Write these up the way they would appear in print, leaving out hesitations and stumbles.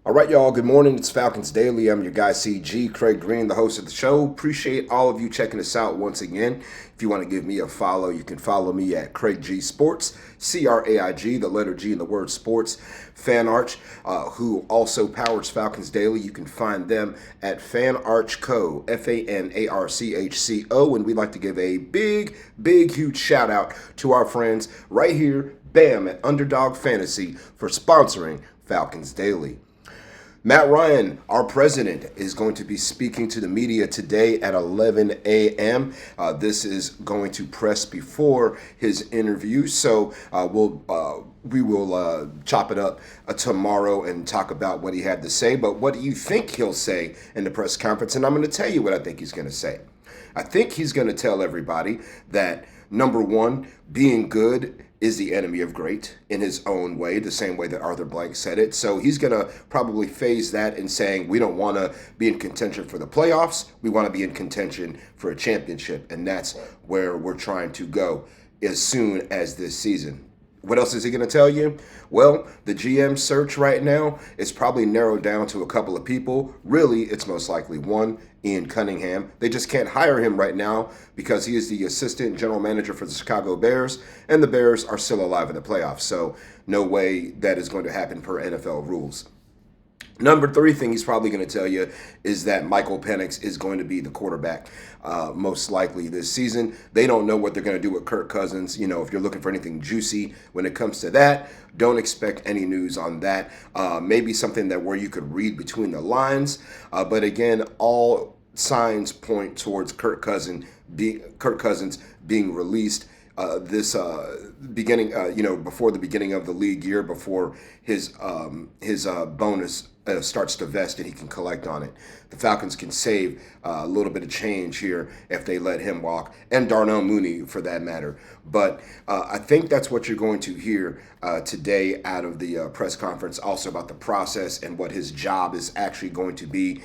All right, y'all. Good morning. It's Falcons Daily. I'm your guy, CG, Craig Green, the host of the show. Appreciate all of you checking us out once again. If you want to give me a follow, you can follow me at Craig G Sports, CRAIG, the letter G in the word sports. Fan Arch, who also powers Falcons Daily. You can find them at Fan Arch Co, FANARCHCO. And we'd like to give a huge shout out to our friends right here, BAM, at Underdog Fantasy for sponsoring Falcons Daily. Matt Ryan, our president, is going to be speaking to the media today at 11 a.m. This is going to press before his interview, so we will chop it up tomorrow and talk about what he had to say. But what do you think he'll say in the press conference? And I'm going to tell you what I think he's going to say. I think he's going to tell everybody that, number one, being good is the enemy of great in his own way, the same way that Arthur Blank said it. So he's going to probably phase that in saying we don't want to be in contention for the playoffs. We want to be in contention for a championship. And that's where we're trying to go as soon as this season. What else is he going to tell you? Well, the GM search right now is probably narrowed down to a couple of people. Really, it's most likely one, Ian Cunningham. They just can't hire him right now because he is the assistant general manager for the Chicago Bears, and the Bears are still alive in the playoffs. So no way that is going to happen per NFL rules. Number three thing he's probably going to tell you is that Michael Penix is going to be the quarterback most likely this season. They don't know what they're going to do with Kirk Cousins. You know, if you're looking for anything juicy when it comes to that, don't expect any news on that. Maybe something that where you could read between the lines. But again, all signs point towards Kirk Cousins being released this beginning, before the beginning of the league year, before his bonus starts to vest and he can collect on it. The Falcons can save a little bit of change here if they let him walk, and Darnell Mooney for that matter. But I think that's what you're going to hear today out of the press conference, also about the process and what his job is actually going to be.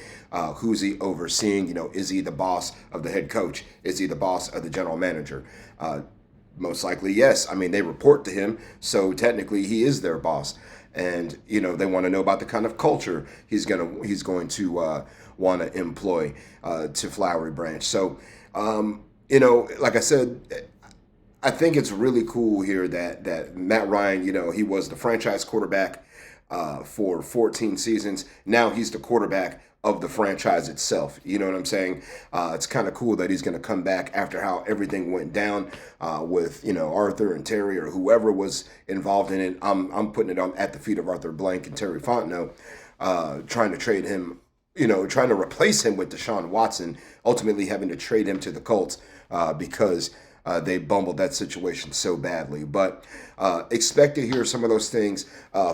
Who's he overseeing? You know, is he the boss of the head coach? Is he the boss of the general manager? Most likely, yes. I mean, they report to him, so technically he is their boss. And they want to know about the kind of culture he's going to want to employ to Flowery Branch. So, like I said, I think it's really cool here that Matt Ryan, he was the franchise quarterback for 14 seasons. Now he's the quarterback of the franchise itself. You know what I'm saying? It's kind of cool that he's going to come back after how everything went down with Arthur and Terry or whoever was involved in it. I'm putting it on at the feet of Arthur Blank and Terry Fontenot, trying to trade him, trying to replace him with Deshaun Watson, ultimately having to trade him to the Colts because they bumbled that situation so badly. But expect to hear some of those things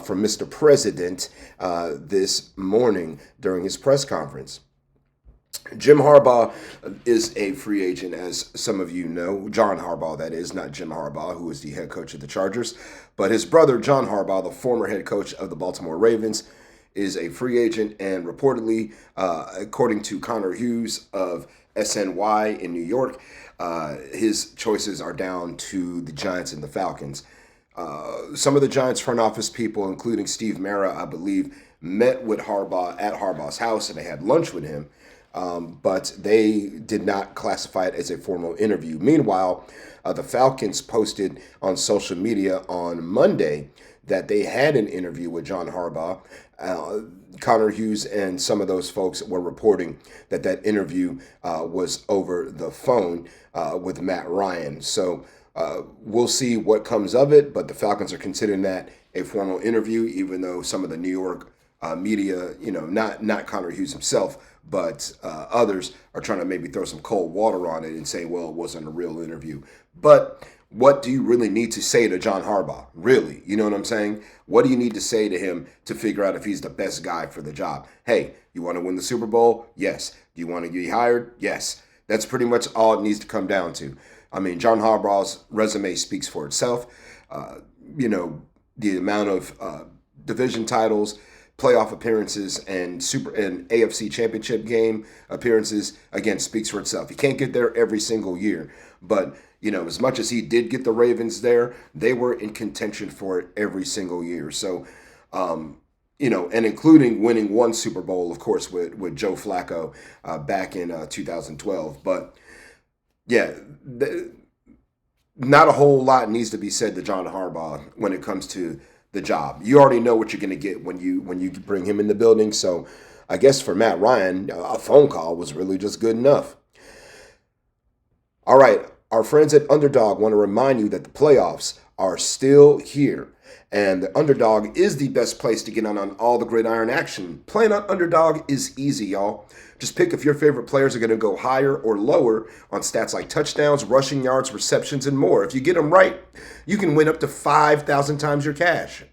from Mr. President this morning during his press conference. Jim Harbaugh is a free agent, as some of you know. John Harbaugh, that is, not Jim Harbaugh, who is the head coach of the Chargers. But his brother, John Harbaugh, the former head coach of the Baltimore Ravens, is a free agent. And reportedly, according to Connor Hughes of SNY in New York, his choices are down to the Giants and the Falcons. Some of the Giants front office people, including Steve Mara, I believe, met with Harbaugh at Harbaugh's house and they had lunch with him, but they did not classify it as a formal interview. Meanwhile, the Falcons posted on social media on Monday that they had an interview with John Harbaugh. Connor Hughes and some of those folks were reporting that interview was over the phone with Matt Ryan. So we'll see what comes of it, but the Falcons are considering that a formal interview, even though some of the New York media, not Connor Hughes himself, but others are trying to maybe throw some cold water on it and say, well, it wasn't a real interview. But what do you really need to say to John Harbaugh? Really? You know what I'm saying? What do you need to say to him to figure out if he's the best guy for the job? Hey, you want to win the Super Bowl? Yes. Do you want to get hired? Yes. That's pretty much all it needs to come down to. I mean, John Harbaugh's resume speaks for itself. The amount of division titles, playoff appearances, and AFC Championship game appearances, again, speaks for itself. He can't get there every single year, but as much as he did get the Ravens there, they were in contention for it every single year. So, and including winning one Super Bowl, of course, with Joe Flacco back in 2012. But yeah, not a whole lot needs to be said to John Harbaugh when it comes to the job. You already know what you're going to get when you bring him in the building. So I guess for Matt Ryan, a phone call was really just good enough. All right, our friends at Underdog want to remind you that the playoffs are still here. And the Underdog is the best place to get on all the gridiron action. Playing on Underdog is easy, y'all. Just pick if your favorite players are going to go higher or lower on stats like touchdowns, rushing yards, receptions, and more. If you get them right, you can win up to 5,000 times your cash.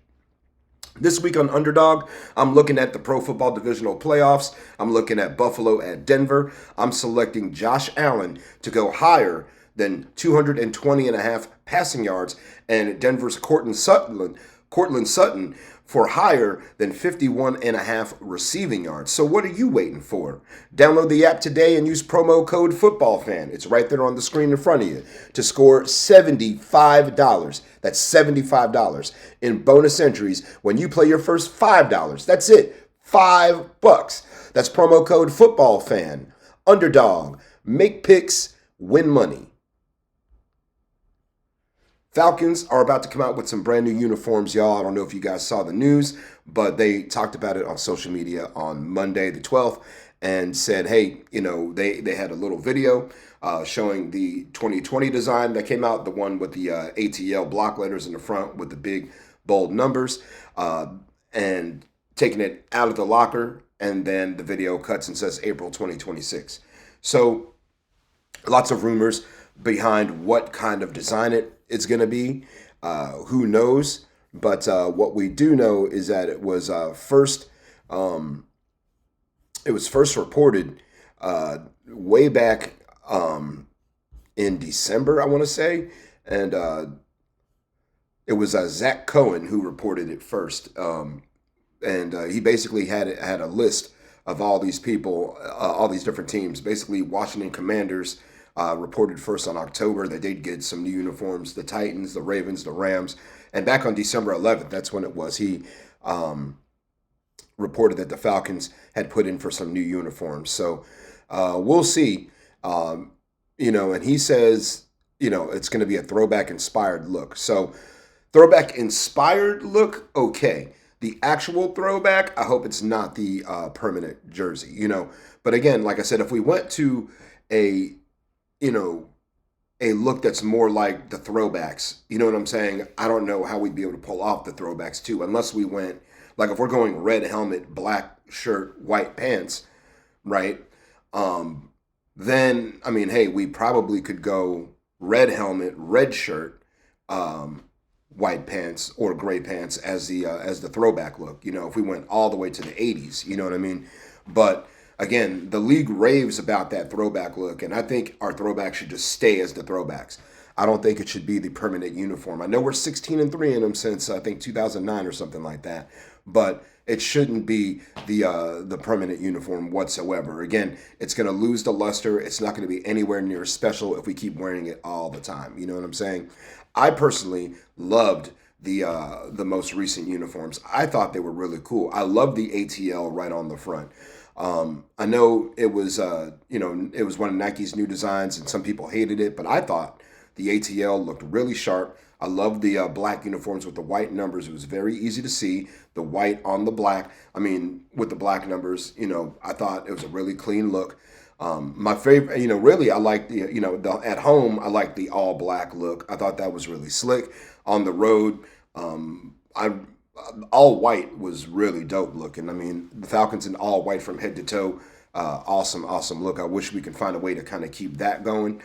This week on Underdog, I'm looking at the Pro Football Divisional Playoffs. I'm looking at Buffalo at Denver. I'm selecting Josh Allen to go higher than 220.5 passing yards, and Denver's Cortland Sutton for higher than 51.5 receiving yards. So what are you waiting for? Download the app today and use promo code FootballFan. It's right there on the screen in front of you to score $75. That's $75 in bonus entries when you play your first $5. That's it, $5. That's promo code FootballFan. Underdog. Make picks, win money. Falcons are about to come out with some brand new uniforms, y'all. I don't know if you guys saw the news, but they talked about it on social media on Monday the 12th and said, hey, they had a little video showing the 2020 design that came out, the one with the ATL block letters in the front with the big bold numbers, and taking it out of the locker, and then the video cuts and says April 2026. So lots of rumors behind what kind of design it's going to be. Who knows? But what we do know is that it was first reported way back in December, I want to say, and it was Zach Cohen who reported it first, and he basically had a list of all these people, all these different teams. Basically, Washington Commanders reported first on October that they'd get some new uniforms. The Titans, the Ravens, the Rams. And back on December 11th, that's when it was, he reported that the Falcons had put in for some new uniforms. So we'll see. And he says, it's going to be a throwback-inspired look. So throwback-inspired look, okay. The actual throwback, I hope it's not the permanent jersey, But again, like I said, if we went to a look that's more like the throwbacks. You know what I'm saying? I don't know how we'd be able to pull off the throwbacks too, unless we went, like if we're going red helmet, black shirt, white pants, right? Then, hey, we probably could go red helmet, red shirt, white pants or gray pants as the throwback look, if we went all the way to the 80s, you know what I mean? But again, the league raves about that throwback look, and I think our throwbacks should just stay as the throwbacks. I don't think it should be the permanent uniform. I know we're 16-3 in them since I think 2009 or something like that, but it shouldn't be the permanent uniform whatsoever. Again, it's going to lose the luster. It's not going to be anywhere near special if we keep wearing it all the time. You know what I'm saying? I personally loved the most recent uniforms. I thought they were really cool. I love the ATL right on the front. I know it was one of Nike's new designs, and some people hated it, but I thought the ATL looked really sharp. I love the black uniforms with the white numbers. It was very easy to see the white on the black. With the black numbers, I thought it was a really clean look. My favorite, really, I like at home, I like the all black look. I thought that was really slick. On the road, all white was really dope looking. The Falcons in all white from head to toe, awesome look. I wish we could find a way to kind of keep that going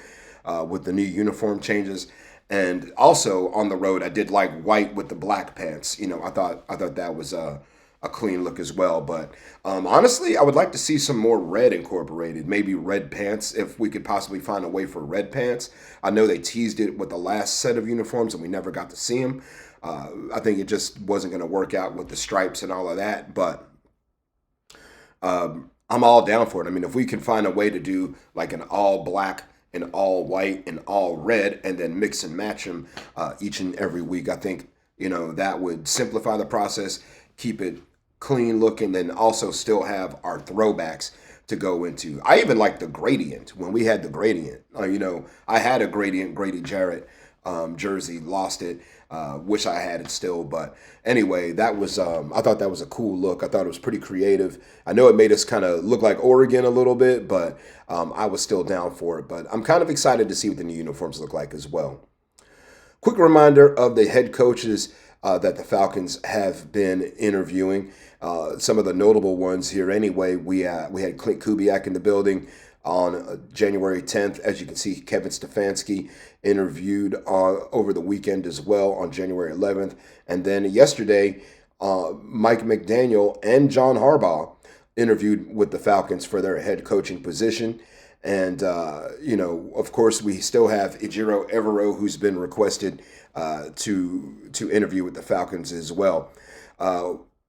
with the new uniform changes. And also on the road, I did like white with the black pants. I thought that was a clean look as well. But honestly, I would like to see some more red incorporated. Maybe red pants, if we could possibly find a way for red pants. I know they teased it with the last set of uniforms, and we never got to see them. I think it just wasn't going to work out with the stripes and all of that, but I'm all down for it. If we can find a way to do like an all black and all white and all red and then mix and match them each and every week, I think, that would simplify the process, keep it clean looking, and also still have our throwbacks to go into. I even like the gradient when we had the gradient. I had a gradient Grady Jarrett jersey, lost it. Wish I had it still, but anyway, that was I thought that was a cool look. I thought it was pretty creative. I know it made us kind of look like Oregon a little bit, but I was still down for it. But I'm kind of excited to see what the new uniforms look like as well. Quick reminder of the head coaches that the Falcons have been interviewing. Some of the notable ones here anyway, we had Clint Kubiak in the building on January 10th. As you can see, Kevin Stefanski interviewed over the weekend as well on January 11th. And then yesterday, Mike McDaniel and John Harbaugh interviewed with the Falcons for their head coaching position. And, of course, we still have Ejiro Evero, who's been requested to interview with the Falcons as well.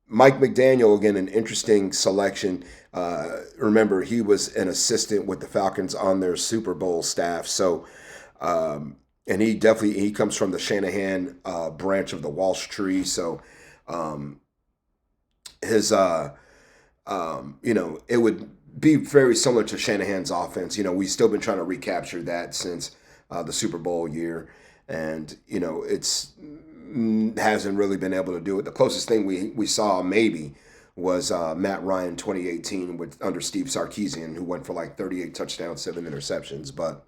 Mike McDaniel, again, an interesting selection. Remember, he was an assistant with the Falcons on their Super Bowl staff. So, and he comes from the Shanahan branch of the Walsh tree. So, it would be very similar to Shanahan's offense. We've still been trying to recapture that since the Super Bowl year, and it's hasn't really been able to do it. The closest thing we saw maybe was Matt Ryan 2018 under Steve Sarkisian, who went for like 38 touchdowns, 7 interceptions. But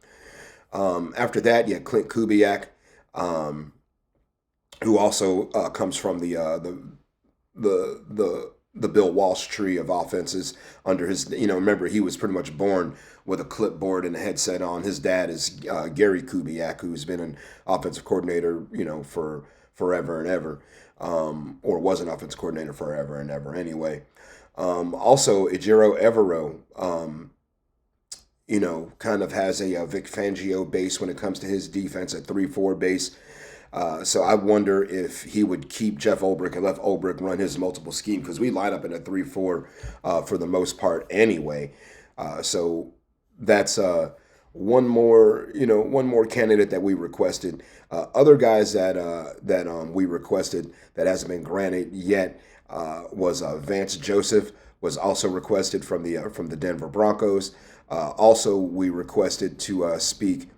after that, you had Clint Kubiak, who also comes from the Bill Walsh tree of offenses under his, remember, he was pretty much born with a clipboard and a headset on. His dad is Gary Kubiak, who's been an offensive coordinator, for forever and ever, or was an offensive coordinator forever and ever anyway. Also, Ejiro Evero, kind of has a Vic Fangio base when it comes to his defense, a 3-4 base. So I wonder if he would keep Jeff Ulbrich and let Ulbrich run his multiple scheme, because we line up in a 3-4 for the most part anyway. So that's one more candidate that we requested. Other guys that we requested that hasn't been granted yet was Vance Joseph, was also requested from the Denver Broncos. Also, we requested to speak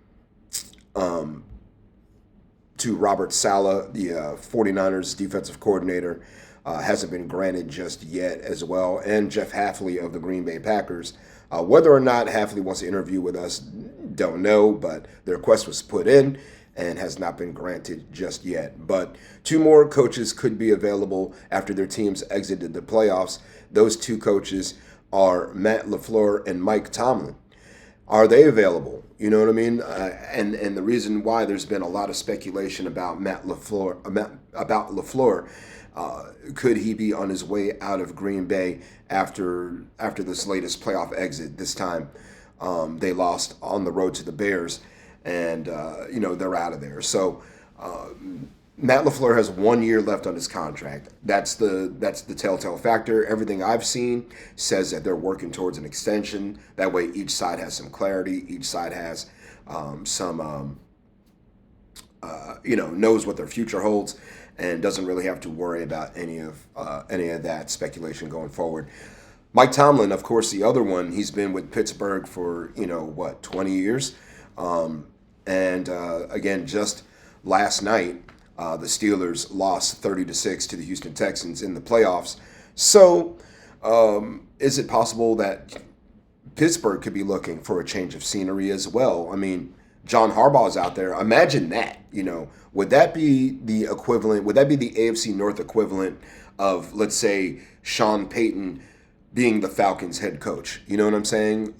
to Robert Saleh, the 49ers defensive coordinator. Hasn't been granted just yet as well. And Jeff Hafley of the Green Bay Packers. Whether or not Hafley wants to interview with us, don't know, but the request was put in and has not been granted just yet. But 2 more coaches could be available after their teams exited the playoffs. Those 2 coaches are Matt LaFleur and Mike Tomlin. Are they available? You know what I mean? And the reason why there's been a lot of speculation about Matt LaFleur, could he be on his way out of Green Bay after this latest playoff exit? This time, they lost on the road to the Bears, and they're out of there. So Matt LaFleur has 1 year left on his contract. That's the telltale factor. Everything I've seen says that they're working towards an extension. That way, each side has some clarity. Each side has knows what their future holds, and doesn't really have to worry about any of that speculation going forward. Mike Tomlin, of course, the other one, he's been with Pittsburgh for 20 years, and again, just last night, the Steelers lost 30-6 to the Houston Texans in the playoffs. So, is it possible that Pittsburgh could be looking for a change of scenery as well? I mean, John Harbaugh is out there. Imagine that. Would that be the equivalent? Would that be the AFC North equivalent of, let's say, Sean Payton being the Falcons head coach? You know what I'm saying?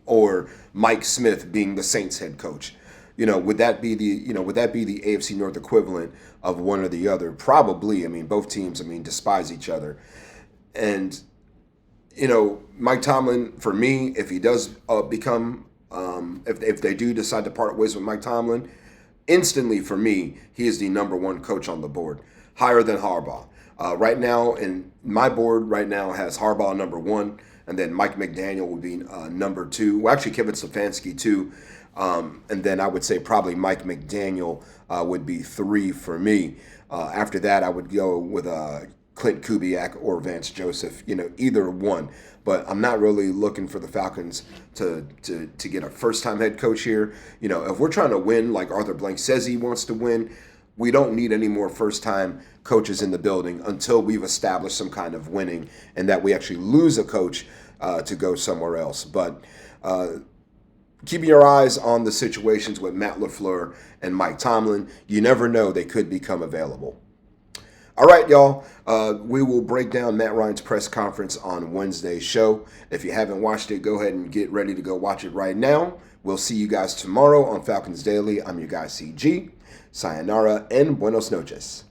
Or Mike Smith being the Saints head coach? Would that be the AFC North equivalent of one or the other? Probably. I mean, both teams, despise each other. And, Mike Tomlin, for me, if he does become, if they do decide to part ways with Mike Tomlin, instantly for me, he is the number 1 coach on the board, higher than Harbaugh. Right now, and my board right now has Harbaugh number 1, and then Mike McDaniel would be number 2. Well, actually, Kevin Stefanski too. And then I would say probably Mike McDaniel would be 3 for me. After that, I would go with Clint Kubiak or Vance Joseph, either one. But I'm not really looking for the Falcons to get a first-time head coach here. If we're trying to win like Arthur Blank says he wants to win, we don't need any more first-time coaches in the building until we've established some kind of winning and that we actually lose a coach to go somewhere else. But keeping your eyes on the situations with Matt LaFleur and Mike Tomlin, you never know, they could become available. All right, y'all. We will break down Matt Ryan's press conference on Wednesday's show. If you haven't watched it, go ahead and get ready to go watch it right now. We'll see you guys tomorrow on Falcons Daily. I'm your guy, CG. Sayonara and buenos noches.